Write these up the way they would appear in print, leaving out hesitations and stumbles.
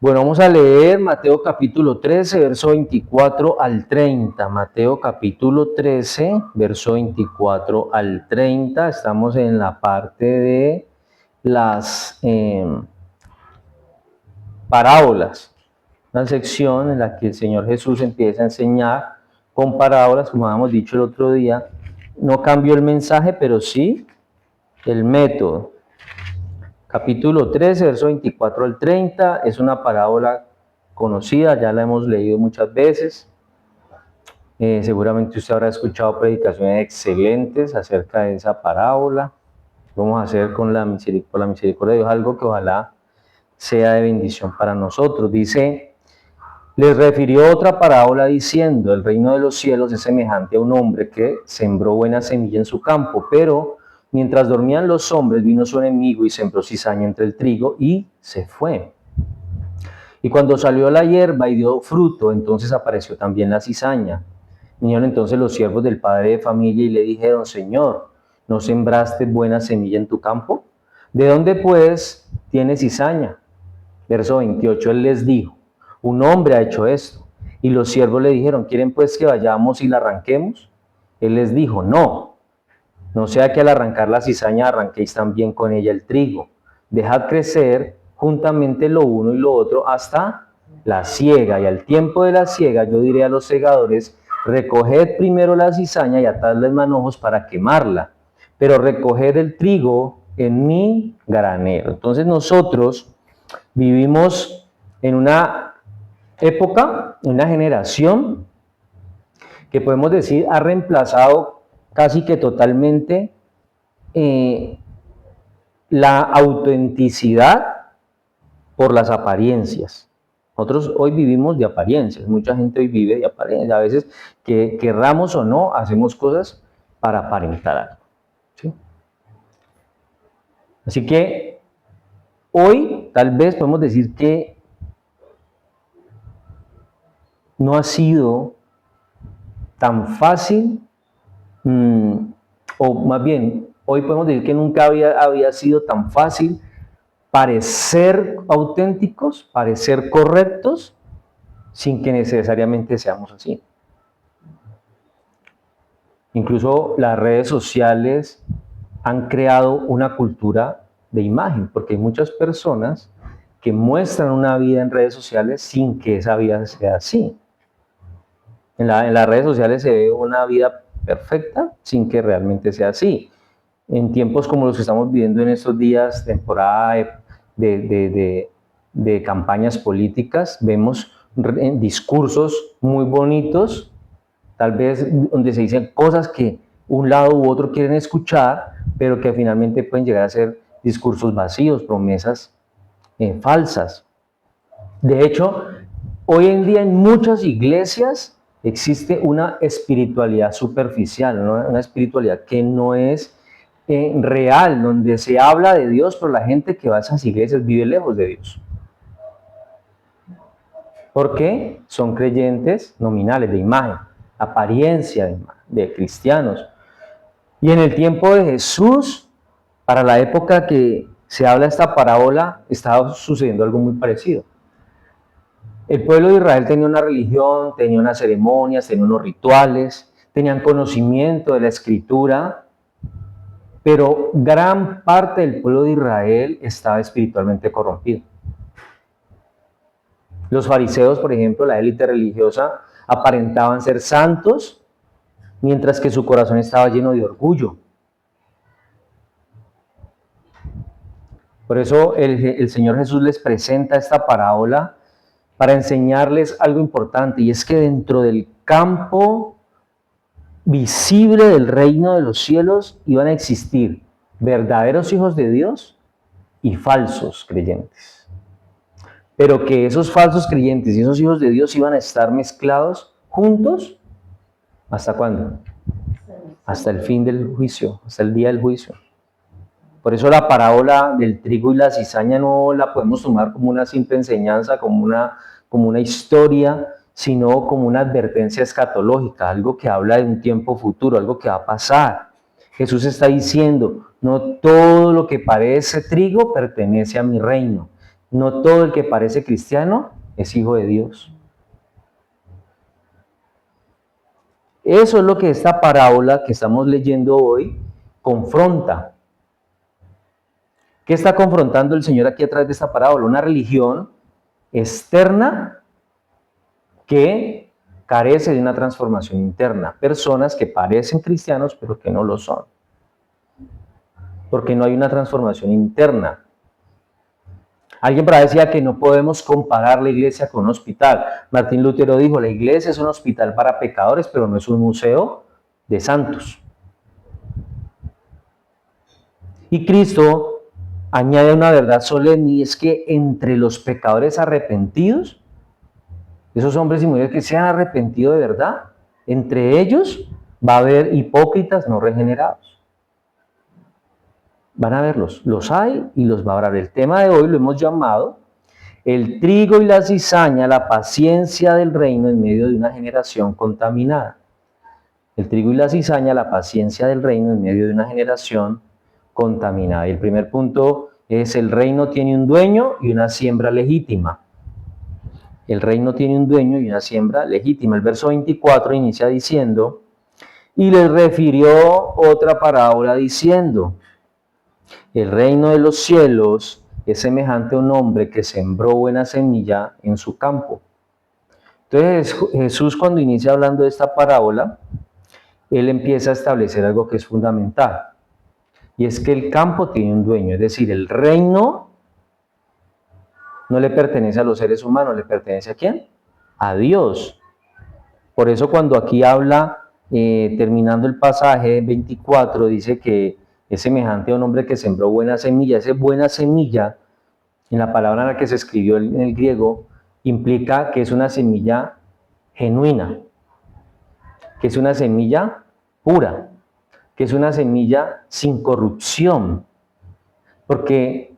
Bueno, vamos a leer Mateo capítulo 13, verso 24 al 30. Mateo capítulo 13, verso 24 al 30. Estamos en la parte de las parábolas. Una sección en la que el Señor Jesús empieza a enseñar con parábolas, como habíamos dicho el otro día. No cambió el mensaje, pero sí el método. Capítulo 13, verso 24 al 30, es una parábola conocida, ya la hemos leído muchas veces. Seguramente usted habrá escuchado predicaciones excelentes acerca de esa parábola. Vamos a hacer por la misericordia de Dios algo que ojalá sea de bendición para nosotros. Dice, les refirió otra parábola diciendo, el reino de los cielos es semejante a un hombre que sembró buena semilla en su campo, pero mientras dormían los hombres, vino su enemigo y sembró cizaña entre el trigo y se fue. Y cuando salió la hierba y dio fruto, entonces apareció también la cizaña. Vinieron entonces los siervos del padre de familia y le dijeron, Señor, ¿no sembraste buena semilla en tu campo? ¿De dónde pues tienes cizaña? Verso 28, él les dijo, un hombre ha hecho esto. Y los siervos le dijeron, ¿quieren pues que vayamos y la arranquemos? Él les dijo, no, no sea que al arrancar la cizaña arranquéis también con ella el trigo. Dejad crecer juntamente lo uno y lo otro hasta la siega. Y al tiempo de la siega yo diré a los segadores, recoged primero la cizaña y atadla en manojos para quemarla, pero recoged el trigo en mi granero. Entonces nosotros vivimos en una época, una generación que podemos decir ha reemplazado casi que totalmente la autenticidad por las apariencias. Nosotros hoy vivimos de apariencias, mucha gente hoy vive de apariencias. A veces, que querramos o no, hacemos cosas para aparentar algo. ¿Sí? Así que hoy tal vez podemos decir que no ha sido tan fácil, o más bien, hoy podemos decir que nunca había sido tan fácil parecer auténticos, parecer correctos, sin que necesariamente seamos así. Incluso las redes sociales han creado una cultura de imagen, porque hay muchas personas que muestran una vida en redes sociales sin que esa vida sea así. En las redes sociales se ve una vida perfecta sin que realmente sea así. En tiempos como los que estamos viviendo en estos días, temporada de campañas políticas, vemos discursos muy bonitos, tal vez donde se dicen cosas que un lado u otro quieren escuchar, pero que finalmente pueden llegar a ser discursos vacíos, promesas falsas. De hecho, hoy en día en muchas iglesias existe una espiritualidad superficial, ¿no? Una espiritualidad que no es real, donde se habla de Dios, pero la gente que va a esas iglesias vive lejos de Dios. ¿Por qué? Son creyentes nominales, de imagen, apariencia de cristianos. Y en el tiempo de Jesús, para la época que se habla esta parábola, estaba sucediendo algo muy parecido. El pueblo de Israel tenía una religión, tenía unas ceremonias, tenía unos rituales, tenían conocimiento de la escritura, pero gran parte del pueblo de Israel estaba espiritualmente corrompido. Los fariseos, por ejemplo, la élite religiosa, aparentaban ser santos, mientras que su corazón estaba lleno de orgullo. Por eso el Señor Jesús les presenta esta parábola para enseñarles algo importante, y es que dentro del campo visible del reino de los cielos iban a existir verdaderos hijos de Dios y falsos creyentes. Pero que esos falsos creyentes y esos hijos de Dios iban a estar mezclados juntos, ¿hasta cuándo? Hasta el fin del juicio, hasta el día del juicio. Por eso la parábola del trigo y la cizaña no la podemos tomar como una simple enseñanza, como una historia, sino como una advertencia escatológica, algo que habla de un tiempo futuro, algo que va a pasar. Jesús está diciendo, no todo lo que parece trigo pertenece a mi reino. No todo el que parece cristiano es hijo de Dios. Eso es lo que esta parábola que estamos leyendo hoy confronta. ¿Qué está confrontando el Señor aquí a través de esta parábola? Una religión externa que carece de una transformación interna. Personas que parecen cristianos pero que no lo son. Porque no hay una transformación interna. Alguien por ahí decía que no podemos comparar la iglesia con un hospital. Martín Lutero dijo, la iglesia es un hospital para pecadores, pero no es un museo de santos. Y Cristo añade una verdad solemne, y es que entre los pecadores arrepentidos, esos hombres y mujeres que se han arrepentido de verdad, entre ellos va a haber hipócritas no regenerados. Van a verlos, los hay y los va a haber. El tema de hoy lo hemos llamado el trigo y la cizaña, la paciencia del reino en medio de una generación contaminada. El trigo y la cizaña, la paciencia del reino en medio de una generación contaminada. Y el primer punto es: el reino tiene un dueño y una siembra legítima. El reino tiene un dueño y una siembra legítima. El verso 24 inicia diciendo: y les refirió otra parábola diciendo: el reino de los cielos es semejante a un hombre que sembró buena semilla en su campo. Entonces Jesús, cuando inicia hablando de esta parábola, él empieza a establecer algo que es fundamental, y es que el campo tiene un dueño, es decir, el reino no le pertenece a los seres humanos, le pertenece ¿a quién? A Dios. Por eso cuando aquí habla, terminando el pasaje 24, dice que es semejante a un hombre que sembró buena semilla. Esa buena semilla, en la palabra en la que se escribió en el griego, implica que es una semilla genuina, que es una semilla pura, que es una semilla sin corrupción. Porque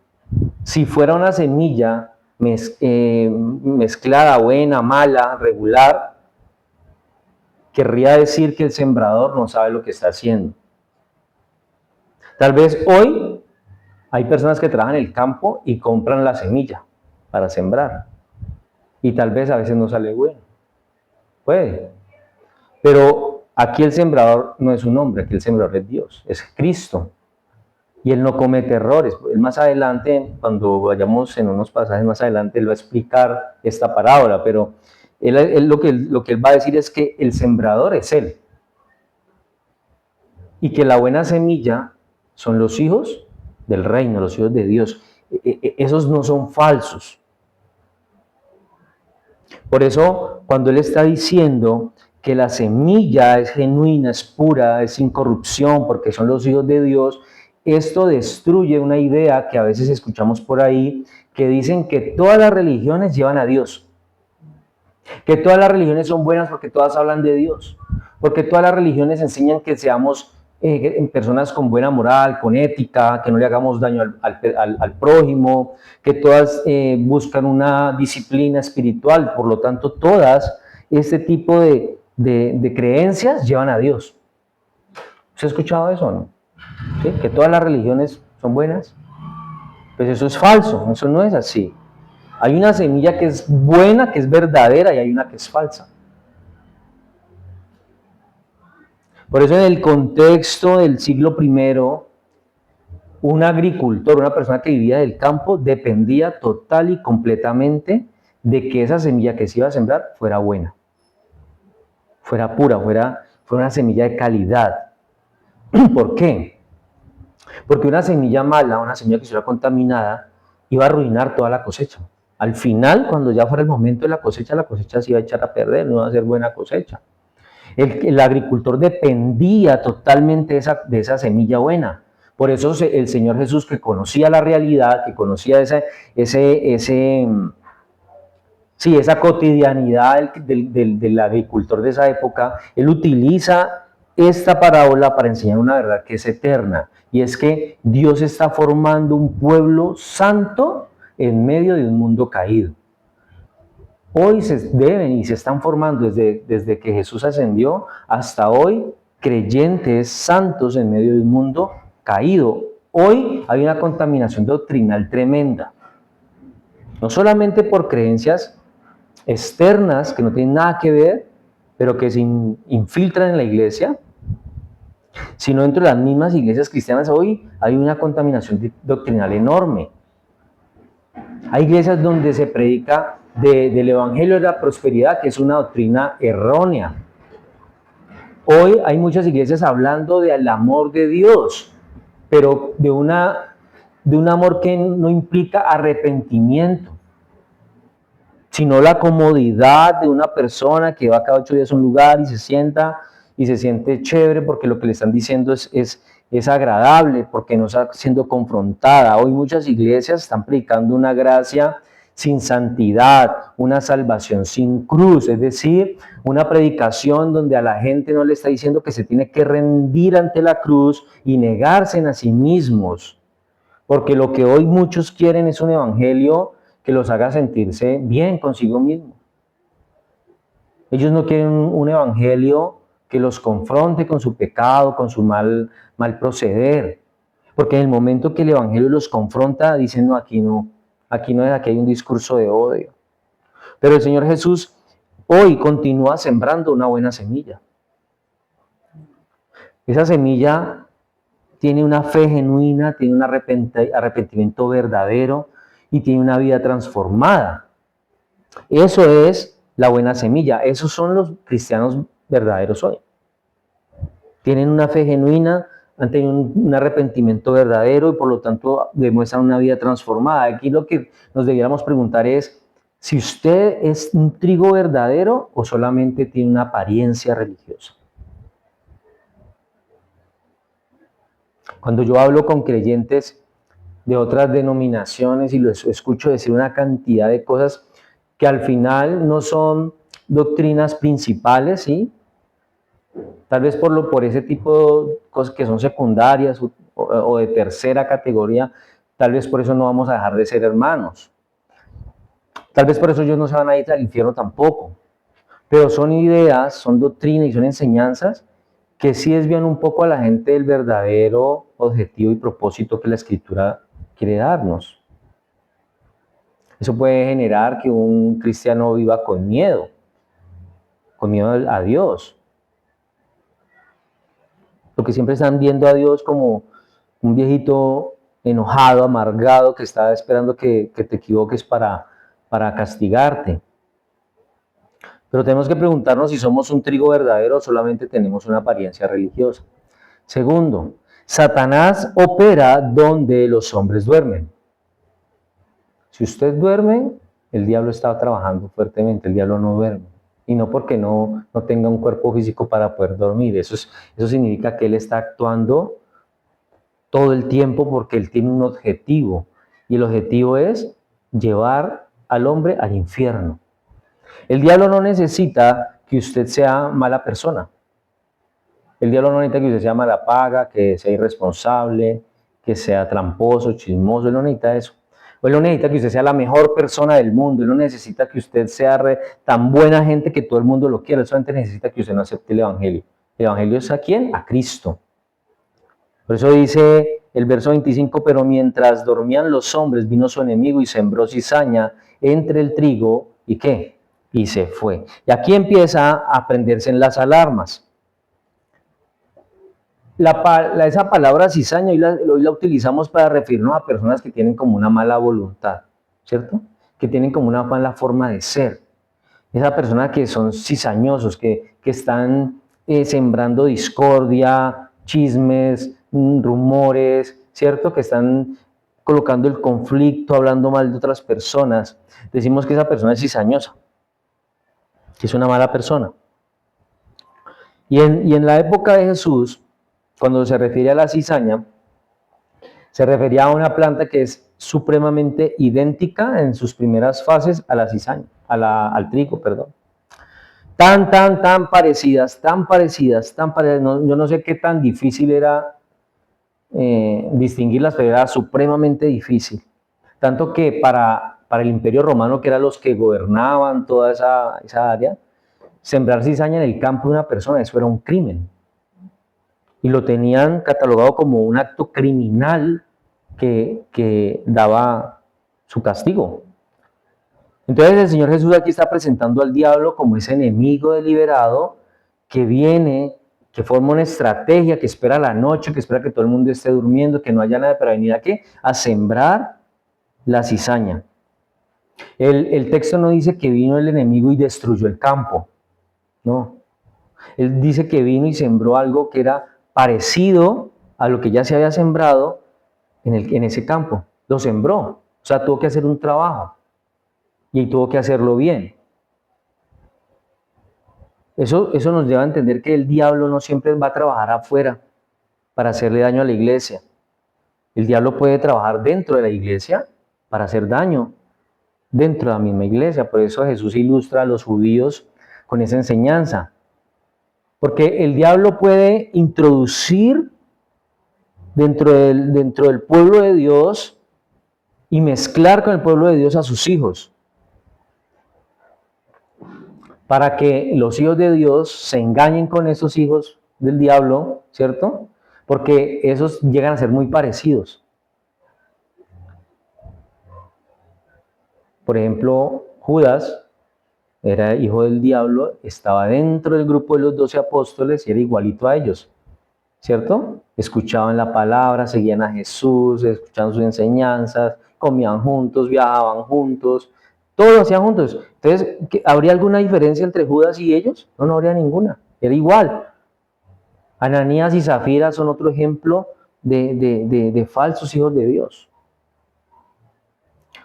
si fuera una semilla mezclada, buena, mala, regular, querría decir que el sembrador no sabe lo que está haciendo. Tal vez hoy hay personas que trabajan en el campo y compran la semilla para sembrar. Y tal vez a veces no sale bueno. Puede. Pero aquí el sembrador no es un hombre, aquí el sembrador es Dios, es Cristo. Y Él no comete errores. Él más adelante, cuando vayamos en unos pasajes más adelante, Él va a explicar esta parábola, pero lo que Él va a decir es que el sembrador es Él. Y que la buena semilla son los hijos del reino, los hijos de Dios. Esos no son falsos. Por eso, cuando Él está diciendo que la semilla es genuina, es pura, es sin corrupción, porque son los hijos de Dios, esto destruye una idea que a veces escuchamos por ahí, que dicen que todas las religiones llevan a Dios, que todas las religiones son buenas porque todas hablan de Dios, porque todas las religiones enseñan que seamos personas con buena moral, con ética, que no le hagamos daño al prójimo, que todas buscan una disciplina espiritual. Por lo tanto, todas este tipo de creencias llevan a Dios. ¿Se ha escuchado eso o no? ¿Sí? Que todas las religiones son buenas. Pues eso es falso, eso no es así. Hay una semilla que es buena, que es verdadera, y hay una que es falsa. Por eso en el contexto del siglo I, un agricultor, una persona que vivía del campo, dependía total y completamente de que esa semilla que se iba a sembrar fuera buena, fuera pura, fuera una semilla de calidad. ¿Por qué? Porque una semilla mala, una semilla que estuviera contaminada, iba a arruinar toda la cosecha. Al final, cuando ya fuera el momento de la cosecha se iba a echar a perder, no iba a ser buena cosecha. El agricultor dependía totalmente de esa semilla buena. Por eso el Señor Jesús, que conocía la realidad, que conocía esa cotidianidad del agricultor de esa época, Él utiliza esta parábola para enseñar una verdad que es eterna, y es que Dios está formando un pueblo santo en medio de un mundo caído. Hoy se deben y se están formando desde que Jesús ascendió hasta hoy creyentes santos en medio de un mundo caído. Hoy hay una contaminación doctrinal tremenda. No solamente por creencias externas que no tienen nada que ver, pero que se infiltran en la iglesia, sino dentro de las mismas iglesias cristianas hoy hay una contaminación doctrinal enorme. Hay iglesias donde se predica del evangelio de la prosperidad, que es una doctrina errónea. Hoy hay muchas iglesias hablando del amor de Dios, pero de un amor que no implica arrepentimiento, sino la comodidad de una persona que va cada 8 días a un lugar y se sienta y se siente chévere porque lo que le están diciendo es agradable, porque no está siendo confrontada. Hoy muchas iglesias están predicando una gracia sin santidad, una salvación sin cruz, es decir, una predicación donde a la gente no le está diciendo que se tiene que rendir ante la cruz y negarse a sí mismos, porque lo que hoy muchos quieren es un evangelio que los haga sentirse bien consigo mismo. Ellos no quieren un evangelio que los confronte con su pecado, con su mal proceder. Porque en el momento que el evangelio los confronta, dicen, no, aquí es, aquí hay un discurso de odio. Pero el Señor Jesús hoy continúa sembrando una buena semilla. Esa semilla tiene una fe genuina, tiene un arrepentimiento verdadero y tiene una vida transformada. Eso es la buena semilla. Esos son los cristianos verdaderos hoy. Tienen una fe genuina, han tenido un arrepentimiento verdadero y por lo tanto demuestran una vida transformada. Aquí lo que nos debiéramos preguntar es si usted es un trigo verdadero o solamente tiene una apariencia religiosa. Cuando yo hablo con creyentes de otras denominaciones y los escucho decir una cantidad de cosas que al final no son doctrinas principales, ¿sí? Tal vez por ese tipo de cosas que son secundarias o de tercera categoría, tal vez por eso no vamos a dejar de ser hermanos. Tal vez por eso ellos no se van a ir al infierno tampoco. Pero son ideas, son doctrinas y son enseñanzas que sí desvían un poco a la gente del verdadero objetivo y propósito que la Escritura quiere darnos. Eso puede generar que un cristiano viva con miedo a Dios. Porque siempre están viendo a Dios como un viejito enojado, amargado, que está esperando que te equivoques para castigarte. Pero tenemos que preguntarnos si somos un trigo verdadero o solamente tenemos una apariencia religiosa. Segundo, Satanás opera donde los hombres duermen. Si usted duerme, el diablo está trabajando fuertemente, el diablo no duerme. Y no porque no tenga un cuerpo físico para poder dormir. Eso significa que él está actuando todo el tiempo porque él tiene un objetivo. Y el objetivo es llevar al hombre al infierno. El diablo no necesita que usted sea mala persona. El diablo no necesita que usted sea mala paga, que sea irresponsable, que sea tramposo, chismoso. Él no necesita eso. Él no necesita que usted sea la mejor persona del mundo. Él no necesita que usted sea tan buena gente que todo el mundo lo quiera. Él solamente necesita que usted no acepte el evangelio. ¿El evangelio es a quién? A Cristo. Por eso dice el verso 25, pero mientras dormían los hombres, vino su enemigo y sembró cizaña entre el trigo, ¿y qué? Y se fue. Y aquí empieza a prenderse en las alarmas. Esa palabra cizaña hoy la utilizamos para referirnos a personas que tienen como una mala voluntad, ¿cierto? Que tienen como una mala forma de ser. Esa persona que son cizañosos, que están sembrando discordia, chismes, rumores, ¿cierto? Que están colocando el conflicto, hablando mal de otras personas. Decimos que esa persona es cizañosa, que es una mala persona. Y en la época de Jesús, cuando se refiere a la cizaña, se refería a una planta que es supremamente idéntica en sus primeras fases a la cizaña, al trigo, perdón. Tan parecidas. Yo no sé qué tan difícil era distinguirlas, pero era supremamente difícil. Tanto que para el Imperio Romano, que eran los que gobernaban toda esa área, sembrar cizaña en el campo de una persona, eso era un crimen. Y lo tenían catalogado como un acto criminal que daba su castigo. Entonces el Señor Jesús aquí está presentando al diablo como ese enemigo deliberado que viene, que forma una estrategia, que espera la noche, que espera que todo el mundo esté durmiendo, que no haya nada para venir aquí a sembrar la cizaña. El texto no dice que vino el enemigo y destruyó el campo, no. Él dice que vino y sembró algo que era parecido a lo que ya se había sembrado en ese campo. Lo sembró, o sea, tuvo que hacer un trabajo y tuvo que hacerlo bien. Eso nos lleva a entender que el diablo no siempre va a trabajar afuera para hacerle daño a la iglesia. El diablo puede trabajar dentro de la iglesia para hacer daño dentro de la misma iglesia. Por eso Jesús ilustra a los judíos con esa enseñanza. Porque el diablo puede introducir dentro del pueblo de Dios y mezclar con el pueblo de Dios a sus hijos, para que los hijos de Dios se engañen con esos hijos del diablo, ¿cierto? Porque esos llegan a ser muy parecidos. Por ejemplo, Judas era hijo del diablo, estaba dentro del grupo de los 12 apóstoles y era igualito a ellos, ¿cierto? Escuchaban la palabra, seguían a Jesús, escuchaban sus enseñanzas, comían juntos, viajaban juntos, todo lo hacían juntos. Entonces, ¿habría alguna diferencia entre Judas y ellos? No, no habría ninguna, era igual. Ananías y Zafira son otro ejemplo de falsos hijos de Dios.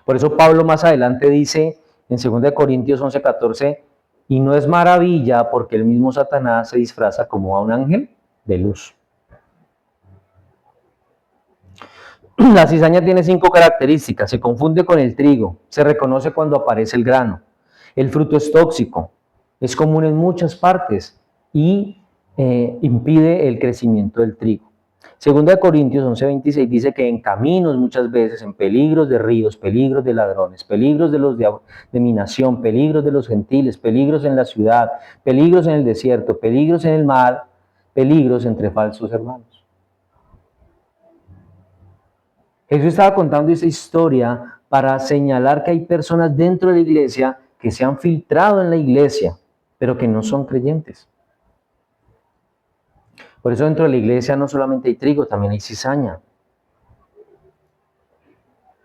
Por eso Pablo más adelante dice en 2 Corintios 11:14, y no es maravilla porque el mismo Satanás se disfraza como a un ángel de luz. La cizaña tiene 5 características. Se confunde con el trigo, se reconoce cuando aparece el grano. El fruto es tóxico, es común en muchas partes y impide el crecimiento del trigo. Segunda de Corintios 11:26 dice que en caminos muchas veces, en peligros de ríos, peligros de ladrones, peligros de los de mi nación, peligros de los gentiles, peligros en la ciudad, peligros en el desierto, peligros en el mar, peligros entre falsos hermanos. Jesús estaba contando esa historia para señalar que hay personas dentro de la iglesia que se han filtrado en la iglesia, pero que no son creyentes. Por eso dentro de la iglesia no solamente hay trigo, también hay cizaña.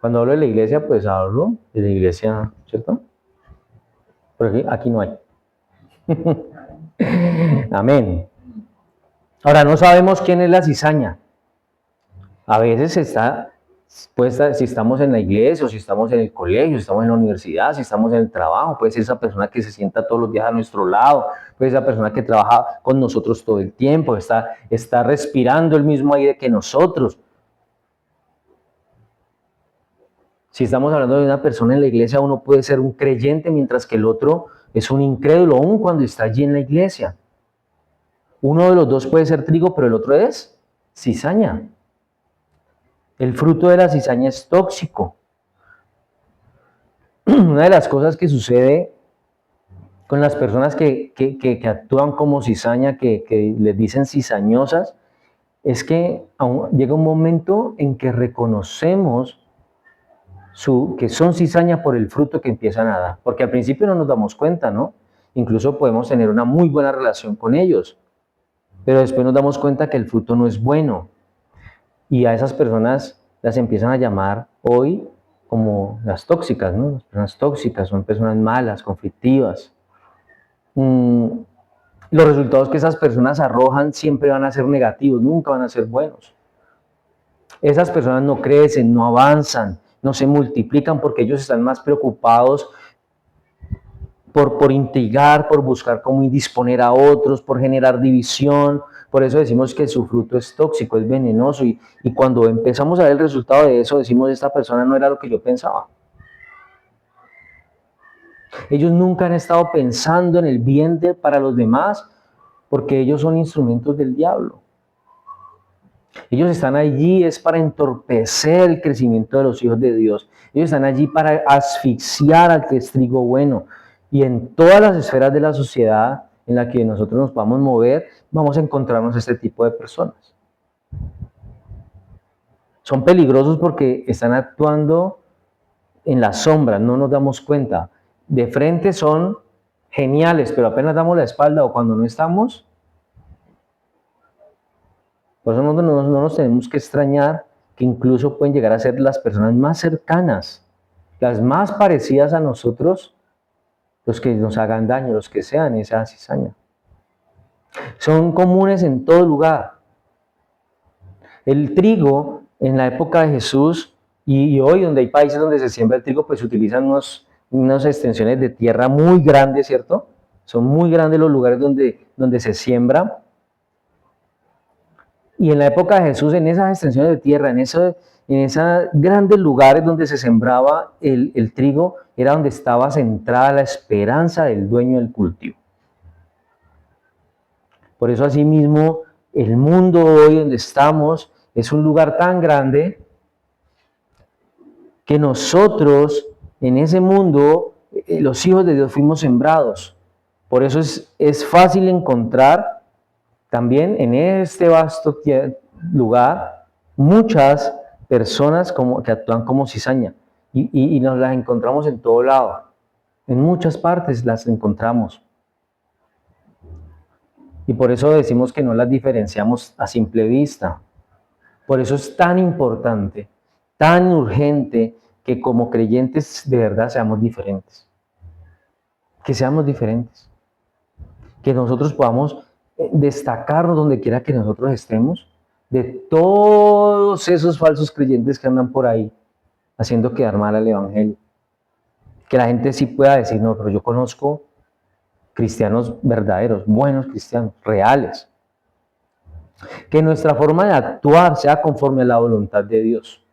Cuando hablo de la iglesia, pues hablo de la iglesia, ¿cierto? Pero aquí no hay. Amén. Ahora, no sabemos quién es la cizaña. A veces puede estar, si estamos en la iglesia, o si estamos en el colegio, si estamos en la universidad, si estamos en el trabajo, puede ser esa persona que se sienta todos los días a nuestro lado, puede ser esa persona que trabaja con nosotros todo el tiempo, está respirando el mismo aire que nosotros. Si estamos hablando de una persona en la iglesia, uno puede ser un creyente mientras que el otro es un incrédulo, aún cuando está allí en la iglesia. Uno de los dos puede ser trigo, pero el otro es cizaña. El fruto de la cizaña es tóxico. Una de las cosas que sucede con las personas que actúan como cizaña, que les dicen cizañosas, es que llega un momento en que reconocemos que son cizaña por el fruto que empiezan a dar. Porque al principio no nos damos cuenta, ¿no? Incluso podemos tener una muy buena relación con ellos, pero después nos damos cuenta que el fruto no es bueno. Y a esas personas las empiezan a llamar hoy como las tóxicas, ¿no? Las personas tóxicas son personas malas, conflictivas. Los resultados que esas personas arrojan siempre van a ser negativos, nunca van a ser buenos. Esas personas no crecen, no avanzan, no se multiplican porque ellos están más preocupados por intrigar, por buscar cómo indisponer a otros, por generar división. Por eso decimos que su fruto es tóxico, es venenoso. Y cuando empezamos a ver el resultado de eso, decimos, esta persona no era lo que yo pensaba. Ellos nunca han estado pensando en el bien para los demás, porque ellos son instrumentos del diablo. Ellos están allí es para entorpecer el crecimiento de los hijos de Dios. Ellos están allí para asfixiar al que es trigo bueno. Y en todas las esferas de la sociedad en la que nosotros nos podamos mover, vamos a encontrarnos este tipo de personas. Son peligrosos porque están actuando en la sombra, no nos damos cuenta. de frente son geniales, pero apenas damos la espalda o cuando no estamos, por eso no nos tenemos que extrañar que incluso pueden llegar a ser las personas más cercanas, las más parecidas a nosotros, los que nos hagan daño, los que sean esa cizaña. Son comunes en todo lugar. El trigo, en la época de Jesús, y hoy donde hay países donde se siembra el trigo, pues se utilizan unas extensiones de tierra muy grandes, ¿cierto? Son muy grandes los lugares donde se siembra. Y en la época de Jesús, en esas extensiones de tierra, en esos grandes lugares donde se sembraba el trigo, era donde estaba centrada la esperanza del dueño del cultivo. Por eso, asimismo, el mundo hoy donde estamos es un lugar tan grande que nosotros, en ese mundo, los hijos de Dios fuimos sembrados. Por eso es fácil encontrar también en este vasto lugar muchas personas que actúan como cizaña y nos las encontramos en todo lado. En muchas partes las encontramos. Y por eso decimos que no las diferenciamos a simple vista. Por eso es tan importante, tan urgente, que como creyentes de verdad seamos diferentes. Que seamos diferentes. Que nosotros podamos destacarnos donde quiera que nosotros estemos de todos esos falsos creyentes que andan por ahí haciendo quedar mal al evangelio. Que la gente sí pueda decir, no, pero yo conozco cristianos verdaderos, buenos cristianos, reales. Que nuestra forma de actuar sea conforme a la voluntad de Dios.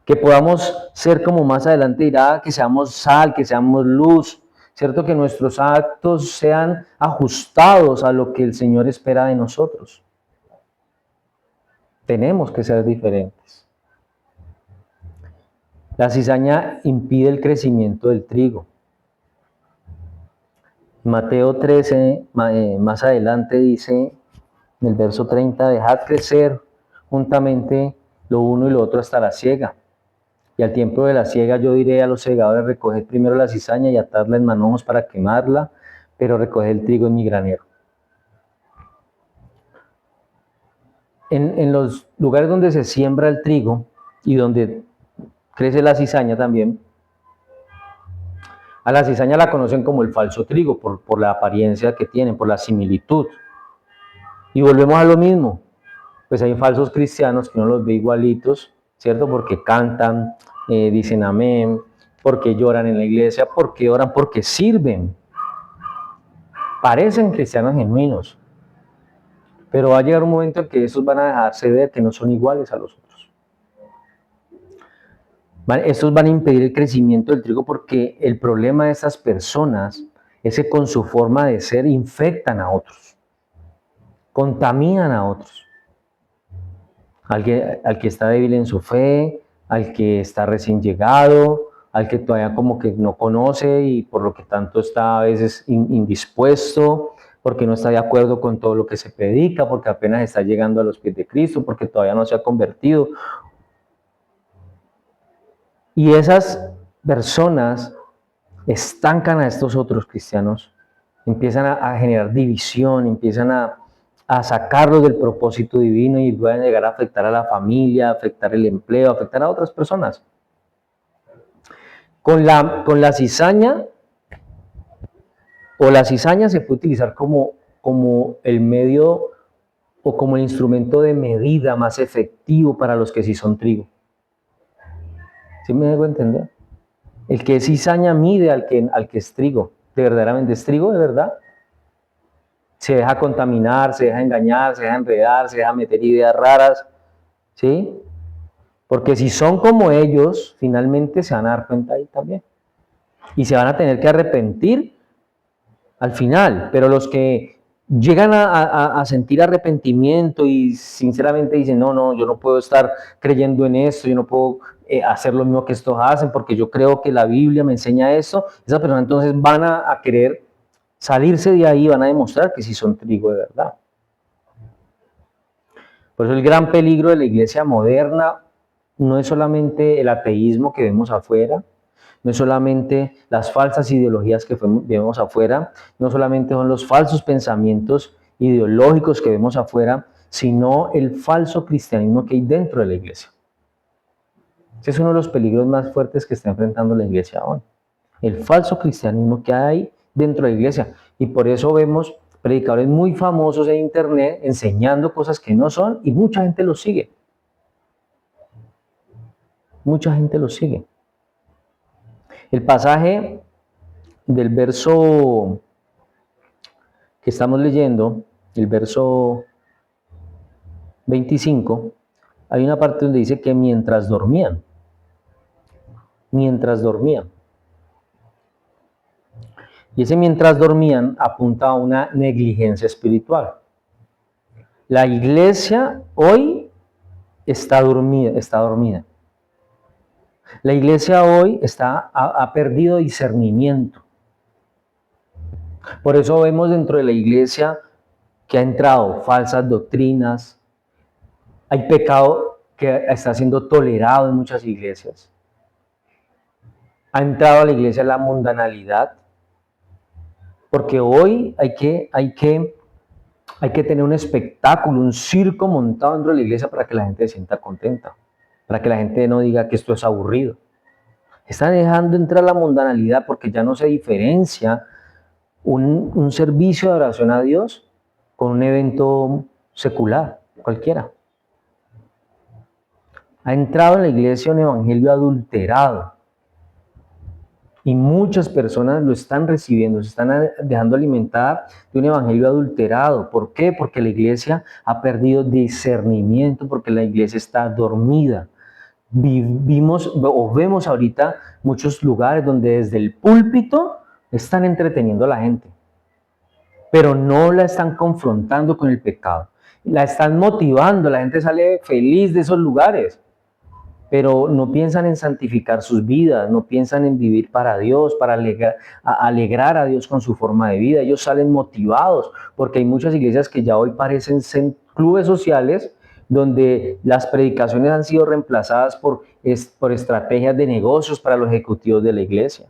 Que podamos ser como más adelante dirá, que seamos sal, que seamos luz, ¿cierto? Que nuestros actos sean ajustados a lo que el Señor espera de nosotros. Tenemos que ser diferentes. La cizaña impide el crecimiento del trigo. Mateo 13, más adelante dice, en el verso 30, dejad crecer juntamente lo uno y lo otro hasta la siega. Y al tiempo de la siega yo diré a los segadores, recoged primero la cizaña y atadla en manojos para quemarla, pero recoged el trigo en mi granero. En los lugares donde se siembra el trigo y donde crece la cizaña también, a la cizaña la conocen como el falso trigo, por la apariencia que tienen, por la similitud. Y volvemos a lo mismo, pues hay falsos cristianos que uno los ve igualitos, ¿cierto? Porque cantan, dicen amén, porque lloran en la iglesia, porque oran, porque sirven. Parecen cristianos genuinos, pero va a llegar un momento en que esos van a dejarse ver que no son iguales a los otros. Estos van a impedir el crecimiento del trigo porque el problema de estas personas es que con su forma de ser infectan a otros, contaminan a otros. Al que está débil en su fe, al que está recién llegado, al que todavía como que no conoce y por lo que tanto está a veces indispuesto, porque no está de acuerdo con todo lo que se predica, porque apenas está llegando a los pies de Cristo, porque todavía no se ha convertido. Y esas personas estancan a estos otros cristianos, empiezan a generar división, empiezan a sacarlos del propósito divino y pueden llegar a afectar a la familia, afectar el empleo, afectar a otras personas. Con la cizaña, o la cizaña se puede utilizar como el medio o como el instrumento de medida más efectivo para los que sí son trigo. ¿Sí me dejo entender? El que es cizaña mide al que es trigo. ¿De verdaderamente es trigo, de verdad? Se deja contaminar, se deja engañar, se deja enredar, se deja meter ideas raras, ¿sí? Porque si son como ellos, finalmente se van a dar cuenta ahí también. Y se van a tener que arrepentir al final. Pero los que llegan a sentir arrepentimiento y sinceramente dicen, no, yo no puedo estar creyendo en esto, yo no puedo hacer lo mismo que estos hacen porque yo creo que la Biblia me enseña esto, esas personas entonces van a querer salirse de ahí, van a demostrar que sí son trigo de verdad. Por eso el gran peligro de la iglesia moderna no es solamente el ateísmo que vemos afuera, no es solamente las falsas ideologías que vemos afuera, no solamente son los falsos pensamientos ideológicos que vemos afuera, sino el falso cristianismo que hay dentro de la iglesia. Ese es uno de los peligros más fuertes que está enfrentando la iglesia hoy. El falso cristianismo que hay dentro de la iglesia. Y por eso vemos predicadores muy famosos en internet enseñando cosas que no son y mucha gente los sigue. Mucha gente los sigue. El pasaje del verso que estamos leyendo, el verso 25, hay una parte donde dice que mientras dormían. Y ese mientras dormían apunta a una negligencia espiritual. La iglesia hoy está dormida. La iglesia hoy ha perdido discernimiento. Por eso vemos dentro de la iglesia que ha entrado falsas doctrinas, hay pecado que está siendo tolerado en muchas iglesias. Ha entrado a la iglesia la mundanalidad, porque hoy hay que tener un espectáculo, un circo montado dentro de la iglesia para que la gente se sienta contenta, para que la gente no diga que esto es aburrido. Está dejando entrar la mundanalidad porque ya no se diferencia un servicio de oración a Dios con un evento secular, cualquiera. Ha entrado en la iglesia un evangelio adulterado y muchas personas lo están recibiendo, se están dejando alimentar de un evangelio adulterado. ¿Por qué? Porque la iglesia ha perdido discernimiento, porque la iglesia está dormida. Vemos ahorita muchos lugares donde desde el púlpito están entreteniendo a la gente, pero no la están confrontando con el pecado, la están motivando, la gente sale feliz de esos lugares, pero no piensan en santificar sus vidas, no piensan en vivir para Dios, para alegrar a Dios con su forma de vida. Ellos salen motivados, porque hay muchas iglesias que ya hoy parecen ser clubes sociales, donde las predicaciones han sido reemplazadas por estrategias de negocios para los ejecutivos de la iglesia.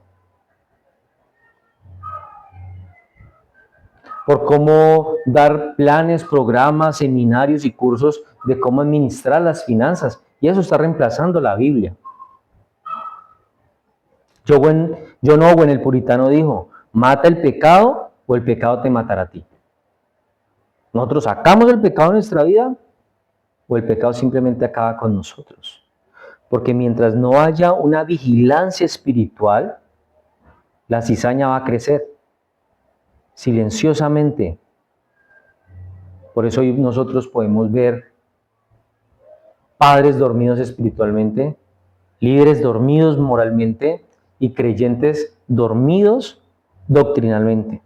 Por cómo dar planes, programas, seminarios y cursos de cómo administrar las finanzas. Y eso está reemplazando la Biblia. John Owen, el puritano, dijo, mata el pecado o el pecado te matará a ti. Nosotros sacamos el pecado de nuestra vida o el pecado simplemente acaba con nosotros. Porque mientras no haya una vigilancia espiritual, la cizaña va a crecer silenciosamente. Por eso hoy nosotros podemos ver padres dormidos espiritualmente, líderes dormidos moralmente y creyentes dormidos doctrinalmente.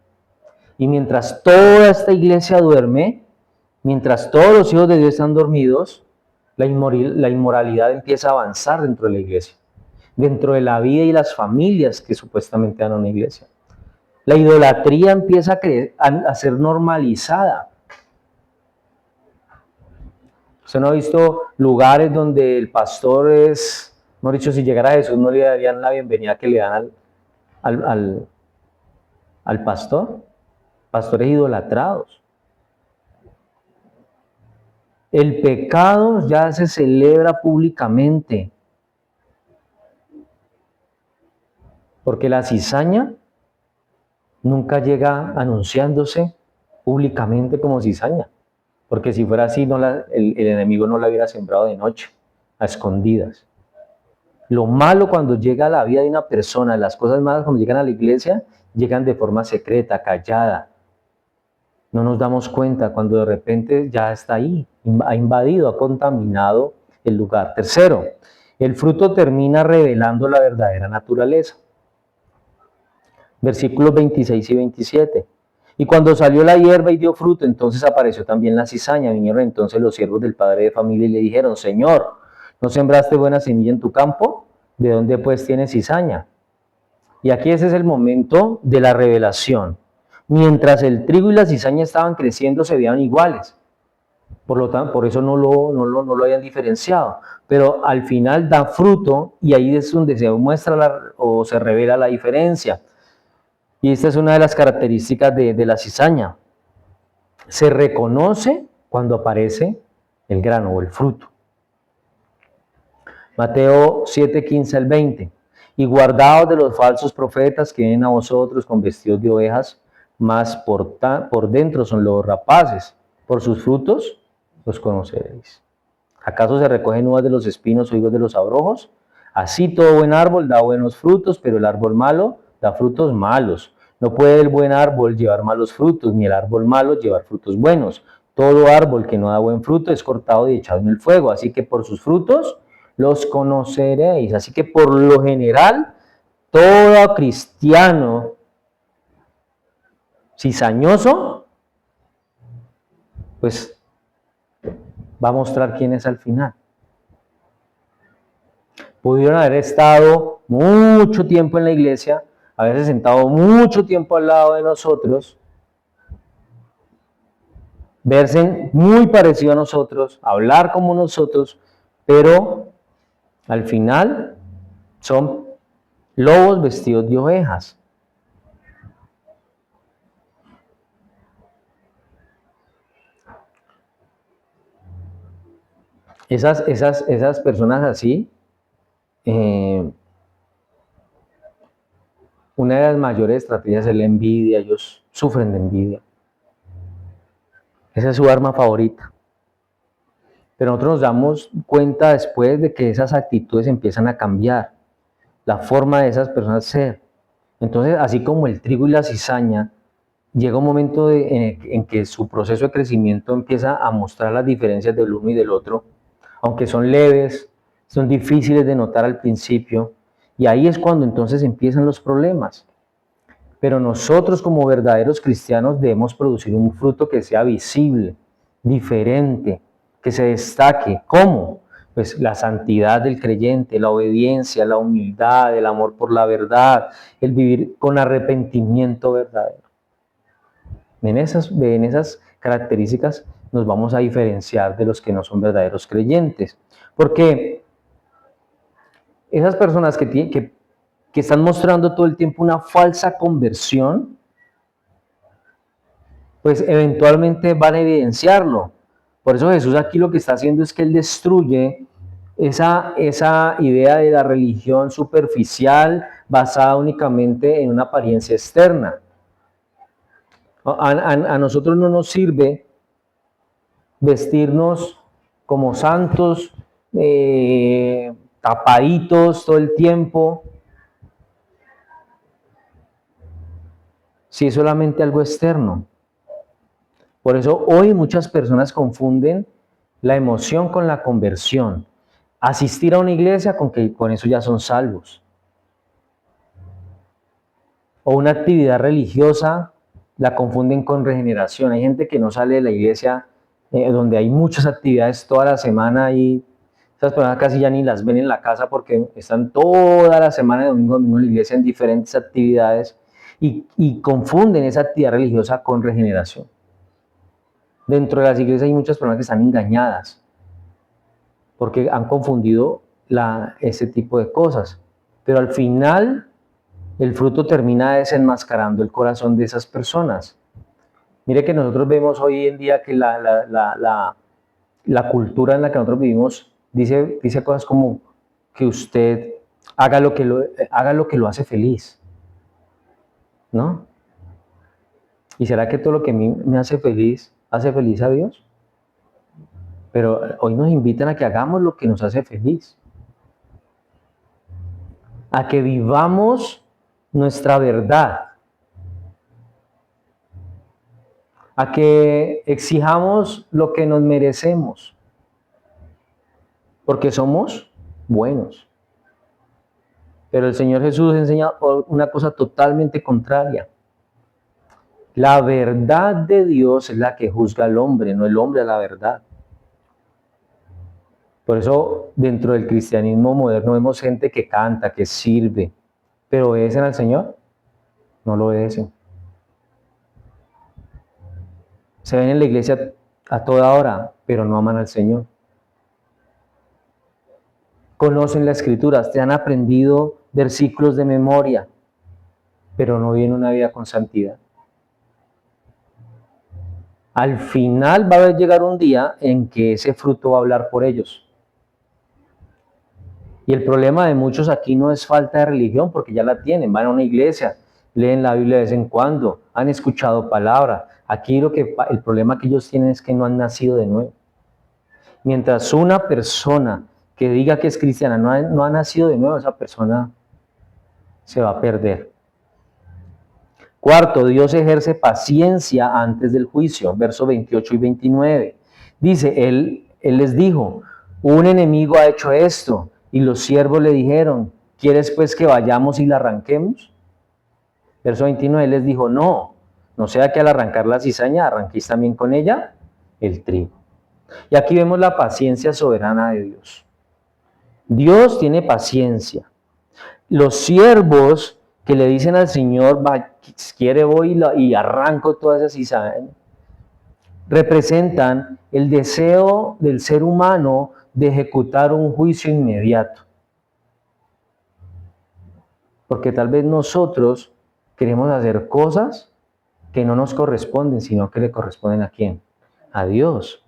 Y mientras toda esta iglesia duerme, mientras todos los hijos de Dios están dormidos, la inmoralidad empieza a avanzar dentro de la iglesia, dentro de la vida y las familias que supuestamente dan a una iglesia. La idolatría empieza a ser normalizada. ¿Usted no ha visto lugares donde el pastor es, mejor dicho, si llegara a Jesús no le darían la bienvenida que le dan al pastor? Pastores idolatrados. El pecado ya se celebra públicamente. Porque la cizaña nunca llega anunciándose públicamente como cizaña. Porque si fuera así, el enemigo no la hubiera sembrado de noche, a escondidas. Lo malo cuando llega a la vida de una persona, las cosas malas cuando llegan a la iglesia, llegan de forma secreta, callada. No nos damos cuenta cuando de repente ya está ahí, ha invadido, ha contaminado el lugar. Tercero, el fruto termina revelando la verdadera naturaleza. Versículos 26 y 27. Y cuando salió la hierba y dio fruto, entonces apareció también la cizaña. Vinieron entonces los siervos del padre de familia y le dijeron, Señor, ¿no sembraste buena semilla en tu campo? ¿De dónde pues tienes cizaña? Y aquí ese es el momento de la revelación. Mientras el trigo y la cizaña estaban creciendo, se veían iguales. Por lo tanto, por eso no lo hayan diferenciado. Pero al final da fruto y ahí es donde se muestra o se revela la diferencia. Y esta es una de las características de la cizaña. Se reconoce cuando aparece el grano o el fruto. Mateo 7, 15 al 20. Y guardaos de los falsos profetas que vienen a vosotros con vestidos de ovejas, mas por dentro son los rapaces. Por sus frutos los conoceréis. ¿Acaso se recogen uvas de los espinos o higos de los abrojos? Así todo buen árbol da buenos frutos, pero el árbol malo da frutos malos. No puede el buen árbol llevar malos frutos, ni el árbol malo llevar frutos buenos. Todo árbol que no da buen fruto es cortado y echado en el fuego. Así que por sus frutos los conoceréis. Así que por lo general, todo cristiano cizañoso, pues va a mostrar quién es al final. Pudieron haber estado mucho tiempo en la iglesia, haberse sentado mucho tiempo al lado de nosotros, verse muy parecido a nosotros, hablar como nosotros, pero al final son lobos vestidos de ovejas. Esas personas así, una de las mayores estrategias es la envidia. Ellos sufren de envidia. Esa es su arma favorita. Pero nosotros nos damos cuenta después de que esas actitudes empiezan a cambiar, la forma de esas personas ser. Entonces, así como el trigo y la cizaña, llega un momento en que su proceso de crecimiento empieza a mostrar las diferencias del uno y del otro, aunque son leves, son difíciles de notar al principio, y ahí es cuando entonces empiezan los problemas. Pero nosotros como verdaderos cristianos debemos producir un fruto que sea visible, diferente, que se destaque. ¿Cómo? Pues la santidad del creyente, la obediencia, la humildad, el amor por la verdad, el vivir con arrepentimiento verdadero. En esas características nos vamos a diferenciar de los que no son verdaderos creyentes. Porque esas personas que están mostrando todo el tiempo una falsa conversión, pues eventualmente van a evidenciarlo. Por eso Jesús aquí lo que está haciendo es que Él destruye esa idea de la religión superficial basada únicamente en una apariencia externa. A nosotros no nos sirve vestirnos como santos, tapaditos todo el tiempo, si es solamente algo externo. Por eso hoy muchas personas confunden la emoción con la conversión. Asistir a una iglesia con que con eso ya son salvos. O una actividad religiosa la confunden con regeneración. Hay gente que no sale de la iglesia donde hay muchas actividades toda la semana y esas personas casi ya ni las ven en la casa porque están toda la semana de domingo a domingo en la iglesia en diferentes actividades y confunden esa actividad religiosa con regeneración. Dentro de las iglesias hay muchas personas que están engañadas porque han confundido ese tipo de cosas. Pero al final, el fruto termina desenmascarando el corazón de esas personas. Mire que nosotros vemos hoy en día que la cultura en la que nosotros vivimos dice cosas como que usted haga lo que lo hace feliz, ¿no? ¿Y será que todo lo que a mí me hace feliz a Dios? Pero hoy nos invitan a que hagamos lo que nos hace feliz, a que vivamos nuestra verdad, a que exijamos lo que nos merecemos, porque somos buenos. Pero el Señor Jesús enseña una cosa totalmente contraria. La verdad de Dios es la que juzga al hombre, no el hombre a la verdad. Por eso dentro del cristianismo moderno vemos gente que canta, que sirve, pero ¿obedecen al Señor? No lo obedecen. Se ven en la iglesia a toda hora, pero no aman al Señor. Conocen la Escritura, te han aprendido versículos de memoria, pero no viven una vida con santidad. Al final va a llegar un día en que ese fruto va a hablar por ellos. Y el problema de muchos aquí no es falta de religión, porque ya la tienen, van a una iglesia, leen la Biblia de vez en cuando, han escuchado palabra. Aquí el problema que ellos tienen es que no han nacido de nuevo. Mientras una persona que diga que es cristiana no ha nacido de nuevo, esa persona se va a perder. Cuarto, Dios ejerce paciencia antes del juicio, versos 28 y 29. Dice, él les dijo, un enemigo ha hecho esto, y los siervos le dijeron, ¿quieres pues que vayamos y la arranquemos? Verso 29, él les dijo, no sea que al arrancar la cizaña arranquéis también con ella el trigo. Y aquí vemos la paciencia soberana de Dios. Dios tiene paciencia. Los siervos que le dicen al Señor, quiere voy y arranco todas esas cizañas, representan el deseo del ser humano de ejecutar un juicio inmediato. Porque tal vez nosotros queremos hacer cosas que no nos corresponden, sino que le corresponden ¿a quién? A Dios.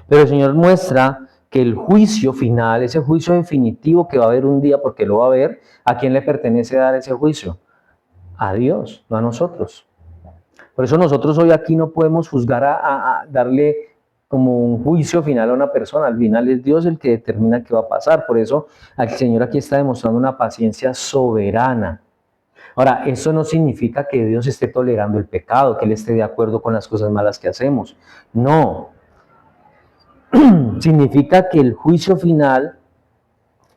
Pero el Señor muestra que el juicio final, ese juicio definitivo que va a haber un día, porque lo va a haber, ¿a quién le pertenece dar ese juicio? A Dios, no a nosotros. Por eso nosotros hoy aquí no podemos juzgar a darle como un juicio final a una persona. Al final es Dios el que determina qué va a pasar. Por eso el Señor aquí está demostrando una paciencia soberana. Ahora, eso no significa que Dios esté tolerando el pecado, que Él esté de acuerdo con las cosas malas que hacemos. No. Significa que el juicio final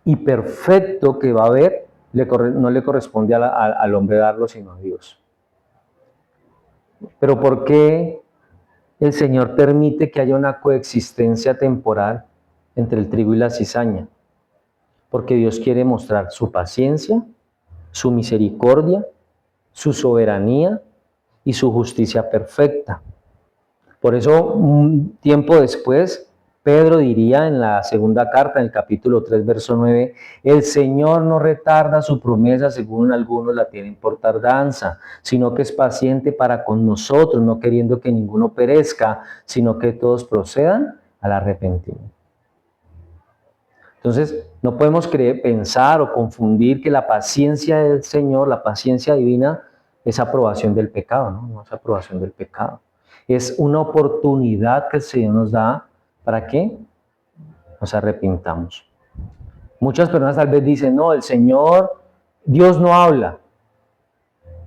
y perfecto que va a haber no le corresponde al hombre darlo, sino a Dios. Pero ¿por qué el Señor permite que haya una coexistencia temporal entre el trigo y la cizaña? Porque Dios quiere mostrar su paciencia, su misericordia, su soberanía y su justicia perfecta. Por eso, un tiempo después, Pedro diría en la segunda carta, en el capítulo 3, verso 9, el Señor no retarda su promesa según algunos la tienen por tardanza, sino que es paciente para con nosotros, no queriendo que ninguno perezca, sino que todos procedan al arrepentimiento. Entonces, no podemos pensar o confundir que la paciencia del Señor, la paciencia divina, es aprobación del pecado, ¿no? No es aprobación del pecado. Es una oportunidad que el Señor nos da para que nos arrepintamos. Muchas personas tal vez dicen, no, el Señor, Dios no habla.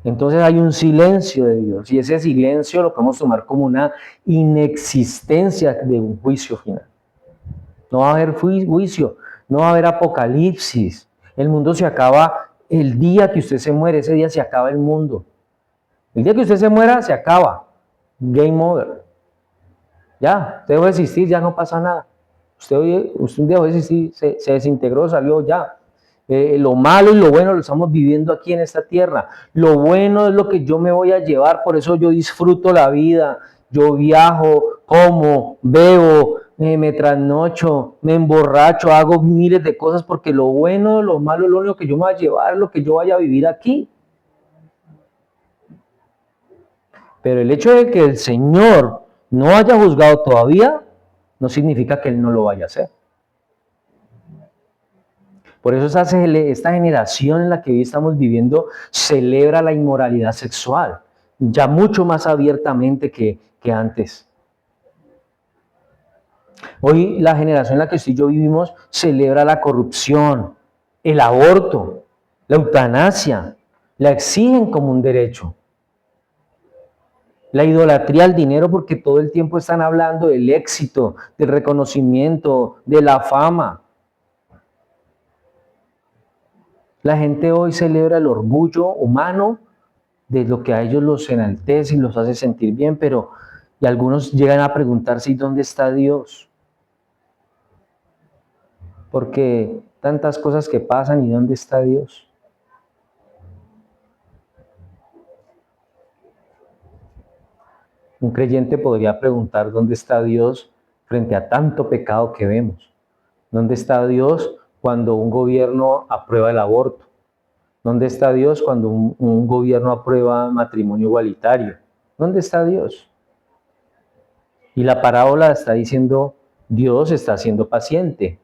Entonces hay un silencio de Dios y ese silencio lo podemos tomar como una inexistencia de un juicio final. No va a haber juicio, no va a haber apocalipsis. El mundo se acaba el día que usted se muere, ese día se acaba el mundo. El día que usted se muera, se acaba. Game over. Ya, usted dejó de existir, ya no pasa nada. Usted un día dejó de existir, se desintegró, salió ya. Lo malo y lo bueno lo estamos viviendo aquí en esta tierra. Lo bueno es lo que yo me voy a llevar, por eso yo disfruto la vida. Yo viajo, como, bebo, me trasnocho, me emborracho, hago miles de cosas porque lo bueno, lo malo, lo único que yo me voy a llevar es lo que yo vaya a vivir aquí. Pero el hecho de que el Señor no haya juzgado todavía, no significa que Él no lo vaya a hacer. Por eso esta generación en la que hoy estamos viviendo celebra la inmoralidad sexual, ya mucho más abiertamente que antes. Hoy la generación en la que usted y yo vivimos celebra la corrupción, el aborto, la eutanasia, la exigen como un derecho. La idolatría al dinero porque todo el tiempo están hablando del éxito, del reconocimiento, de la fama. La gente hoy celebra el orgullo humano de lo que a ellos los enaltece y los hace sentir bien, pero y algunos llegan a preguntarse, ¿y dónde está Dios? Porque tantas cosas que pasan, ¿y dónde está Dios? Un creyente podría preguntar dónde está Dios frente a tanto pecado que vemos. ¿Dónde está Dios cuando un gobierno aprueba el aborto? ¿Dónde está Dios cuando un gobierno aprueba matrimonio igualitario? ¿Dónde está Dios? Y la parábola está diciendo, Dios está siendo paciente.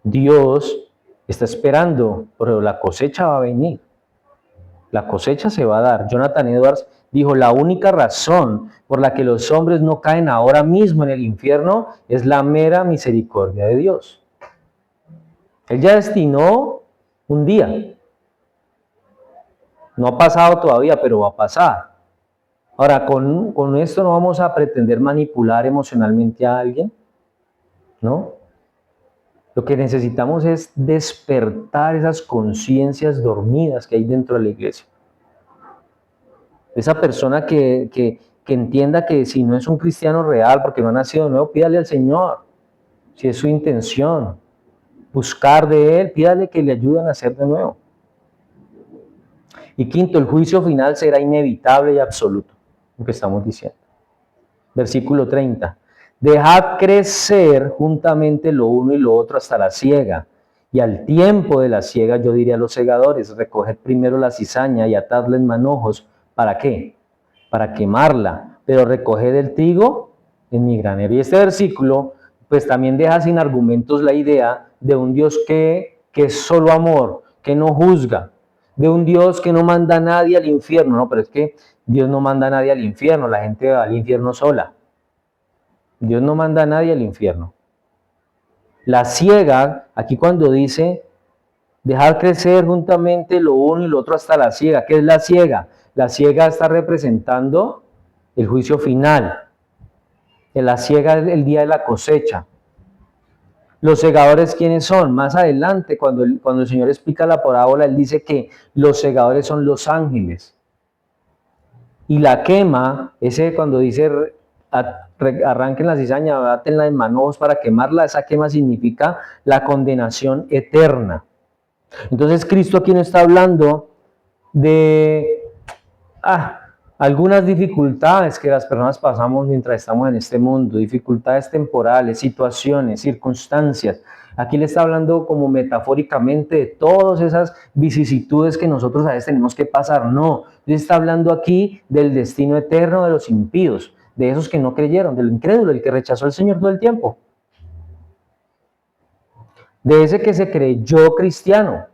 Dios está esperando, pero la cosecha va a venir. La cosecha se va a dar. Jonathan Edwards dijo, la única razón por la que los hombres no caen ahora mismo en el infierno es la mera misericordia de Dios. Él ya destinó un día. No ha pasado todavía, pero va a pasar. Ahora, con esto no vamos a pretender manipular emocionalmente a alguien, ¿no? Lo que necesitamos es despertar esas conciencias dormidas que hay dentro de la iglesia. Esa persona que entienda que si no es un cristiano real, porque no ha nacido de nuevo, pídale al Señor, si es su intención, buscar de Él, pídale que le ayuden a nacer de nuevo. Y quinto, el juicio final será inevitable y absoluto, lo que estamos diciendo. Versículo 30. Dejad crecer juntamente lo uno y lo otro hasta la siega. Y al tiempo de la siega yo diré a los segadores, recoged primero la cizaña y atadla en manojos. ¿Para qué? Para quemarla. Pero recoged el trigo en mi granero. Y este versículo pues también deja sin argumentos la idea de un Dios que es solo amor, que no juzga, de un Dios que no manda a nadie al infierno. No, pero es que Dios no manda a nadie al infierno, la gente va al infierno sola. Dios no manda a nadie al infierno. La siega, aquí cuando dice, dejar crecer juntamente lo uno y lo otro hasta la siega. ¿Qué es la siega? La siega está representando el juicio final. La siega es el día de la cosecha. Los segadores, ¿quiénes son? Más adelante, cuando el Señor explica la parábola, Él dice que los segadores son los ángeles. Y la quema, ese cuando dice arranquen la cizaña, bátenla en manojos para quemarla, esa quema significa la condenación eterna. Entonces Cristo aquí no está hablando de algunas dificultades que las personas pasamos mientras estamos en este mundo, dificultades temporales, situaciones, circunstancias. Aquí le está hablando como metafóricamente de todas esas vicisitudes que nosotros a veces tenemos que pasar. No, le está hablando aquí del destino eterno de los impíos, de esos que no creyeron, del incrédulo, el que rechazó al Señor todo el tiempo. De ese que se creyó cristiano,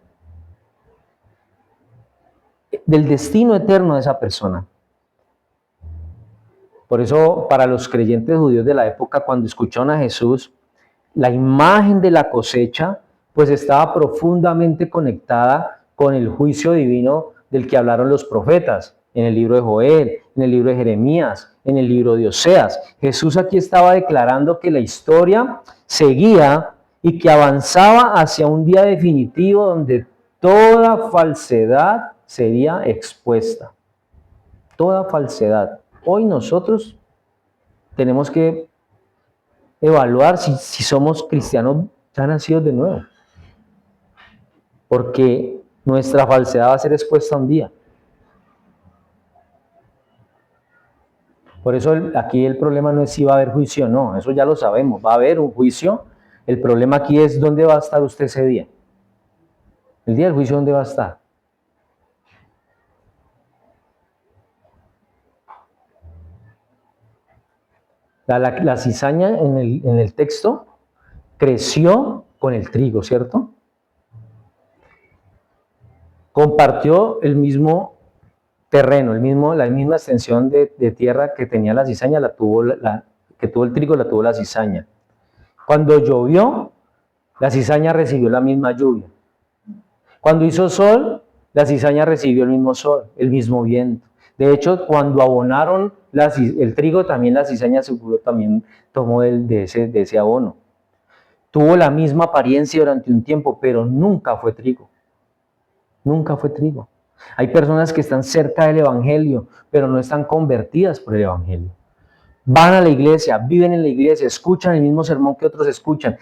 del destino eterno de esa persona. Por eso, para los creyentes judíos de la época, cuando escucharon a Jesús, la imagen de la cosecha, pues estaba profundamente conectada con el juicio divino del que hablaron los profetas, en el libro de Joel, en el libro de Jeremías, en el libro de Oseas. Jesús aquí estaba declarando que la historia seguía y que avanzaba hacia un día definitivo donde toda falsedad sería expuesta. Toda falsedad. Hoy nosotros tenemos que evaluar si somos cristianos ya nacidos de nuevo. Porque nuestra falsedad va a ser expuesta un día. Por eso aquí el problema no es si va a haber juicio o no, eso ya lo sabemos, va a haber un juicio. El problema aquí es dónde va a estar usted ese día. El día del juicio, ¿dónde va a estar? La cizaña en el texto creció con el trigo, ¿cierto? Compartió el mismo terreno, la misma extensión de tierra que tenía la cizaña, que tuvo el trigo, la tuvo la cizaña. Cuando llovió, la cizaña recibió la misma lluvia. Cuando hizo sol, la cizaña recibió el mismo sol, el mismo viento. De hecho, cuando abonaron el trigo, también la cizaña seguro también tomó de ese abono. Tuvo la misma apariencia durante un tiempo, pero nunca fue trigo. Nunca fue trigo. Hay personas que están cerca del Evangelio, pero no están convertidas por el Evangelio. Van a la iglesia, viven en la iglesia, escuchan el mismo sermón que otros escuchan,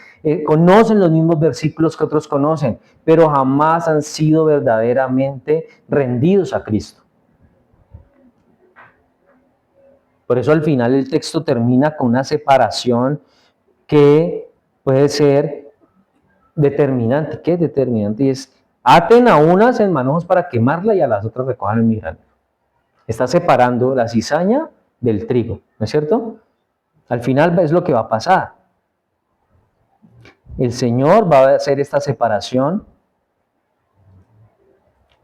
conocen los mismos versículos que otros conocen, pero jamás han sido verdaderamente rendidos a Cristo. Por eso al final el texto termina con una separación que puede ser determinante. ¿Qué es determinante? Y es, aten a unas en manojos para quemarla y a las otras recojan el migrante. Está separando la cizaña del trigo, ¿no es cierto? Al final es lo que va a pasar. El Señor va a hacer esta separación,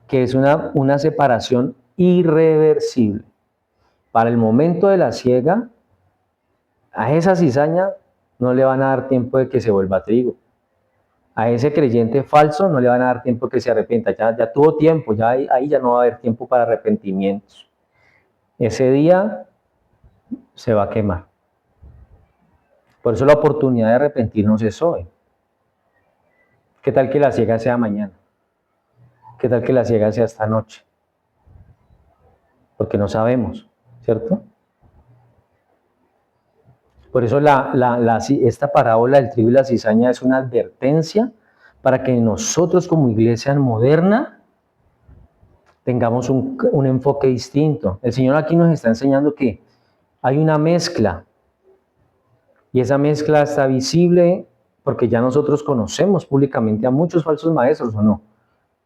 que es una separación irreversible. Para el momento de la siega, a esa cizaña no le van a dar tiempo de que se vuelva trigo. A ese creyente falso no le van a dar tiempo que se arrepienta. Ya tuvo tiempo, ahí ya no va a haber tiempo para arrepentimientos. Ese día se va a quemar. Por eso la oportunidad de arrepentirnos es hoy. ¿Qué tal que la siega sea mañana? ¿Qué tal que la siega sea esta noche? Porque no sabemos, ¿cierto? Por eso esta parábola del trigo y la cizaña es una advertencia para que nosotros como iglesia moderna tengamos un enfoque distinto. El Señor aquí nos está enseñando que hay una mezcla y esa mezcla está visible porque ya nosotros conocemos públicamente a muchos falsos maestros, ¿o no?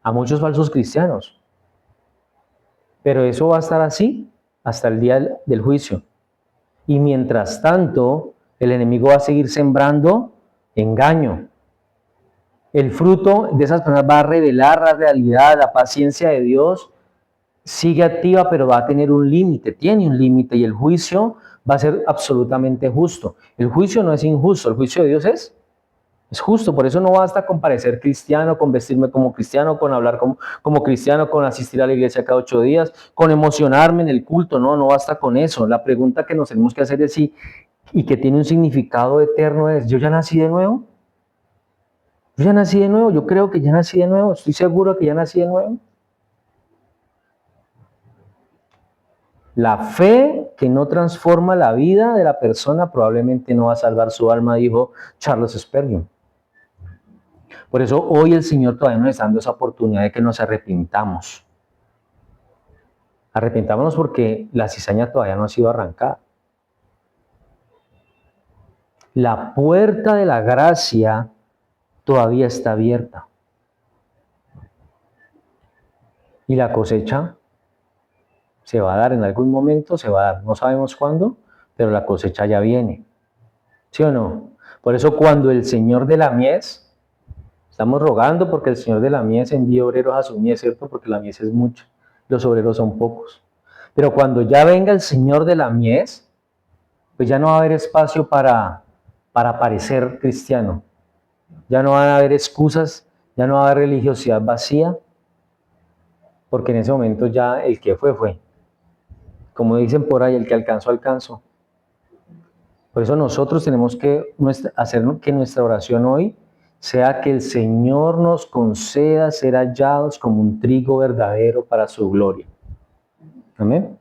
A muchos falsos cristianos. Pero eso va a estar así hasta el día del juicio. Y mientras tanto, el enemigo va a seguir sembrando engaño. El fruto de esas personas va a revelar la realidad, la paciencia de Dios sigue activa, pero va a tener un límite, tiene un límite, y el juicio va a ser absolutamente justo. El juicio no es injusto, el juicio de Dios es justo. Por eso no basta con parecer cristiano, con vestirme como cristiano, con hablar como cristiano, con asistir a la iglesia cada 8 días, con emocionarme en el culto. No basta con eso. La pregunta que nos tenemos que hacer es si, y que tiene un significado eterno, es: ¿yo ya nací de nuevo? ¿Yo ya nací de nuevo? Yo creo que ya nací de nuevo. Estoy seguro que ya nací de nuevo. La fe que no transforma la vida de la persona probablemente no va a salvar su alma, dijo Charles Spurgeon. Por eso hoy el Señor todavía nos está dando esa oportunidad de que nos arrepintamos. Arrepintámonos porque la cizaña todavía no ha sido arrancada. La puerta de la gracia todavía está abierta. Y la cosecha se va a dar en algún momento, se va a dar, no sabemos cuándo, pero la cosecha ya viene. ¿Sí o no? Por eso cuando el Señor de la mies, estamos rogando porque el Señor de la mies envíe obreros a su mies, ¿cierto? Porque la mies es mucha, los obreros son pocos. Pero cuando ya venga el Señor de la mies, pues ya no va a haber espacio para parecer cristiano. Ya no van a haber excusas, ya no va a haber religiosidad vacía, porque en ese momento ya el que fue. Como dicen por ahí, el que alcanzó, alcanzó. Por eso nosotros tenemos que hacer que nuestra oración hoy sea que el Señor nos conceda ser hallados como un trigo verdadero para su gloria. Amén.